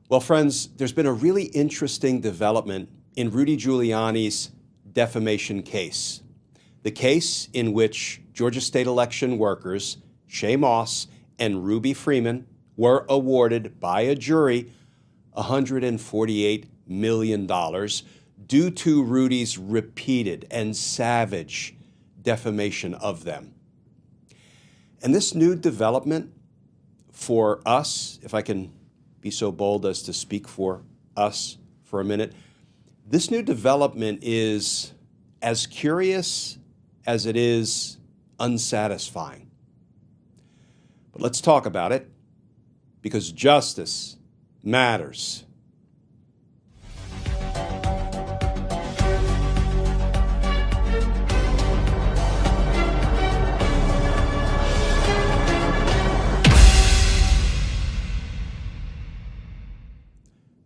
Well, friends, there's been a really interesting development in Rudy Giuliani's defamation case. The case in which Georgia state election workers Shaye and Ruby Freeman were awarded by a jury $148 million due to Rudy's repeated and savage defamation of them. And this new development for us, if I can be so bold as to speak for us for a minute, this new development is as curious as it is unsatisfying. But let's talk about it, because justice matters.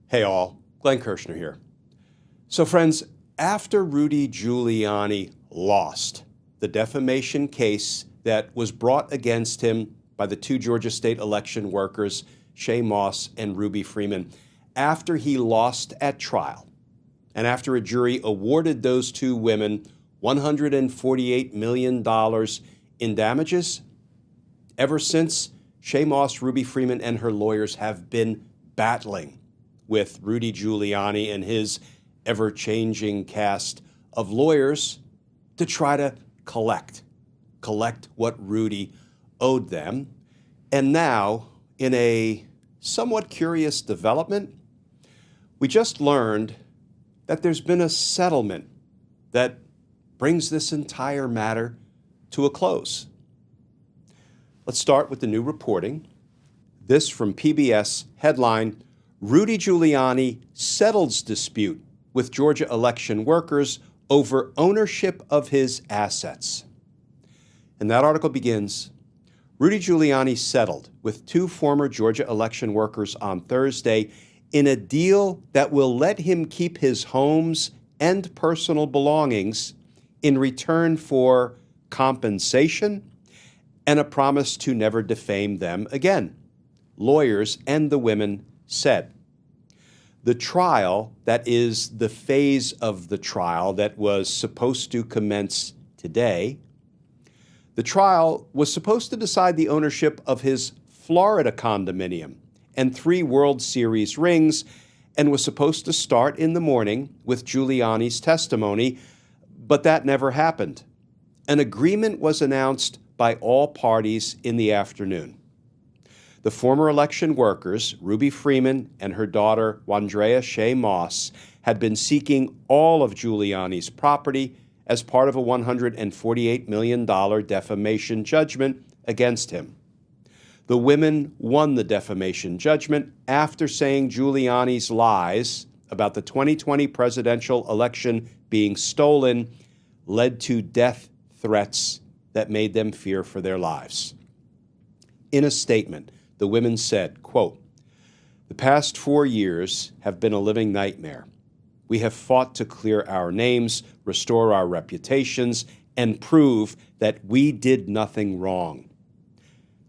Hey all, Glenn Kirshner here. So friends, after Rudy Giuliani lost the defamation case that was brought against him by the two Georgia state election workers, Shaye and Ruby Freeman, after he lost at trial, and after a jury awarded those two women $148 million in damages, ever since, Shaye, Ruby Freeman, and her lawyers have been battling with Rudy Giuliani and his ever-changing cast of lawyers to try to collect what Rudy owed them. And now, in a somewhat curious development, we just learned that there's been a settlement that brings this entire matter to a close. Let's start with the new reporting. This from PBS, headline, Rudy Giuliani settles dispute with Georgia election workers over ownership of his assets. And that article begins, Rudy Giuliani settled with two former Georgia election workers on Thursday in a deal that will let him keep his homes and personal belongings in return for compensation and a promise to never defame them again, lawyers and the women said. The trial, that is the phase of the trial that was supposed to commence today, the trial was supposed to decide the ownership of his Florida condominium and 3 World Series rings, and was supposed to start in the morning with Giuliani's testimony, but that never happened. An agreement was announced by all parties in the afternoon. The former election workers, Ruby Freeman and her daughter, Wandrea Shaye, had been seeking all of Giuliani's property as part of a $148 million defamation judgment against him. The women won the defamation judgment after saying Giuliani's lies about the 2020 presidential election being stolen led to death threats that made them fear for their lives. In a statement, the women said, quote, "The past 4 years have been a living nightmare. We have fought to clear our names, restore our reputations, and prove that we did nothing wrong.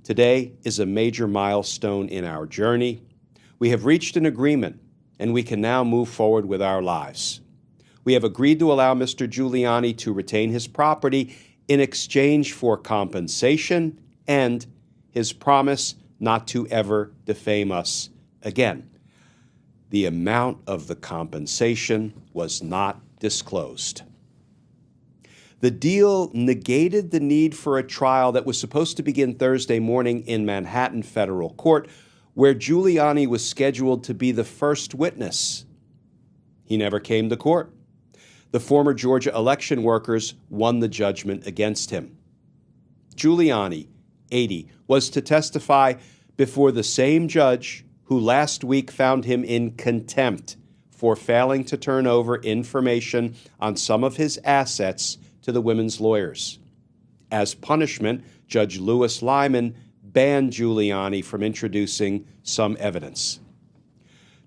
Today is a major milestone in our journey. We have reached an agreement, and we can now move forward with our lives. We have agreed to allow Mr. Giuliani to retain his property in exchange for compensation and his promise not to ever defame us again. The amount of the compensation was not disclosed." The deal negated the need for a trial that was supposed to begin Thursday morning in Manhattan federal court, where Giuliani was scheduled to be the first witness. He never came to court. The former Georgia election workers won the judgment against him. Giuliani, 80, was to testify before the same judge who last week found him in contempt for failing to turn over information on some of his assets to the women's lawyers. As punishment, Judge Lewis Lyman banned Giuliani from introducing some evidence.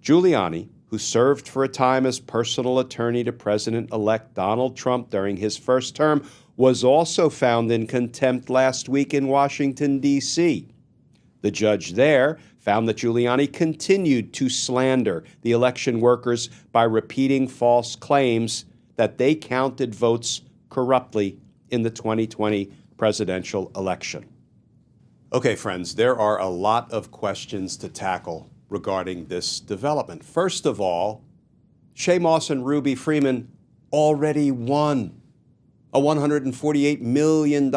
Giuliani, who served for a time as personal attorney to President-elect Donald Trump during his first term, was also found in contempt last week in Washington, D.C. The judge there found that Giuliani continued to slander the election workers by repeating false claims that they counted votes corruptly in the 2020 presidential election. Okay, friends, there are a lot of questions to tackle regarding this development. First of all, Shaye and Rudy Freeman already won a $148 million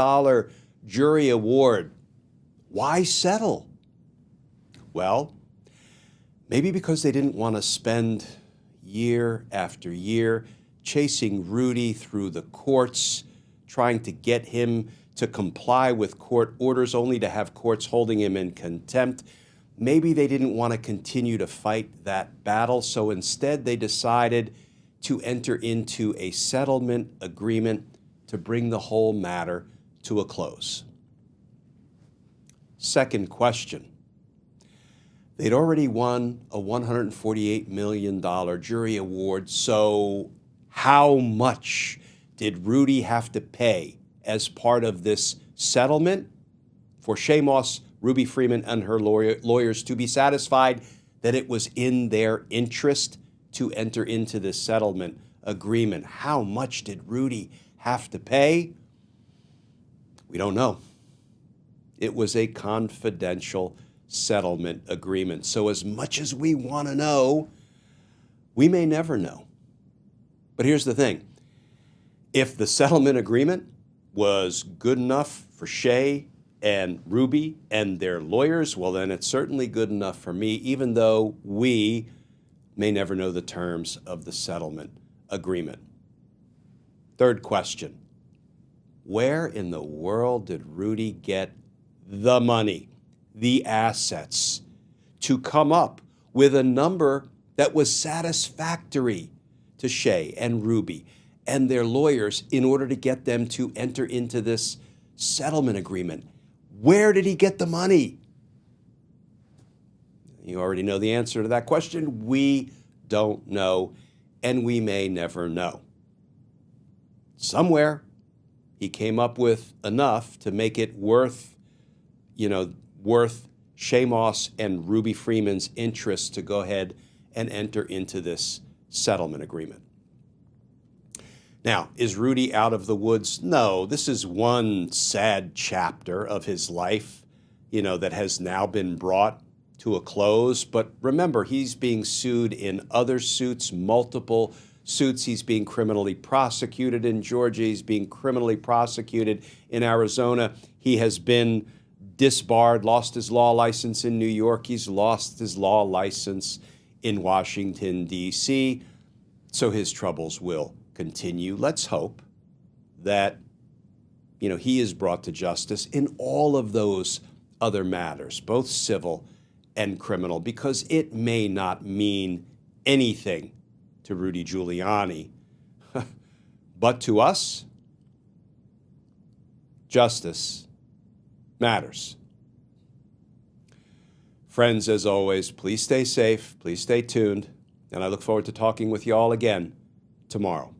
jury award. Why settle? Well, maybe because they didn't want to spend year after year chasing Rudy through the courts, trying to get him to comply with court orders only to have courts holding him in contempt. Maybe they didn't want to continue to fight that battle, so instead they decided to enter into a settlement agreement to bring the whole matter to a close. Second question. They'd already won a $148 million jury award, so how much did Rudy have to pay as part of this settlement for Shaye, Rudy Freeman, and her lawyers to be satisfied that it was in their interest to enter into this settlement agreement? How much did Rudy have to pay? We don't know. It was a confidential settlement agreement. So as much as we want to know, we may never know. But here's the thing. If the settlement agreement was good enough for Shaye and Rudy and their lawyers, well, then it's certainly good enough for me, even though we may never know the terms of the settlement agreement. Third question. Where in the world did Rudy get the money, the assets, to come up with a number that was satisfactory to Shaye and Rudy and their lawyers in order to get them to enter into this settlement agreement? Where did he get the money? You already know the answer to that question. We don't know, and we may never know. Somewhere he came up with enough to make it worth Shaye and Rudy Freeman's interest to go ahead and enter into this settlement agreement. Now, is Rudy out of the woods? No, this is one sad chapter of his life, that has now been brought to a close. But remember, he's being sued in other suits, multiple suits. He's being criminally prosecuted in Georgia. He's being criminally prosecuted in Arizona. He has been disbarred, lost his law license in New York. He's lost his law license in Washington, D.C. So his troubles will continue. Let's hope that, he is brought to justice in all of those other matters, both civil and criminal, because it may not mean anything to Rudy Giuliani, but to us, justice matters. Friends, as always, please stay safe, please stay tuned, and I look forward to talking with you all again tomorrow.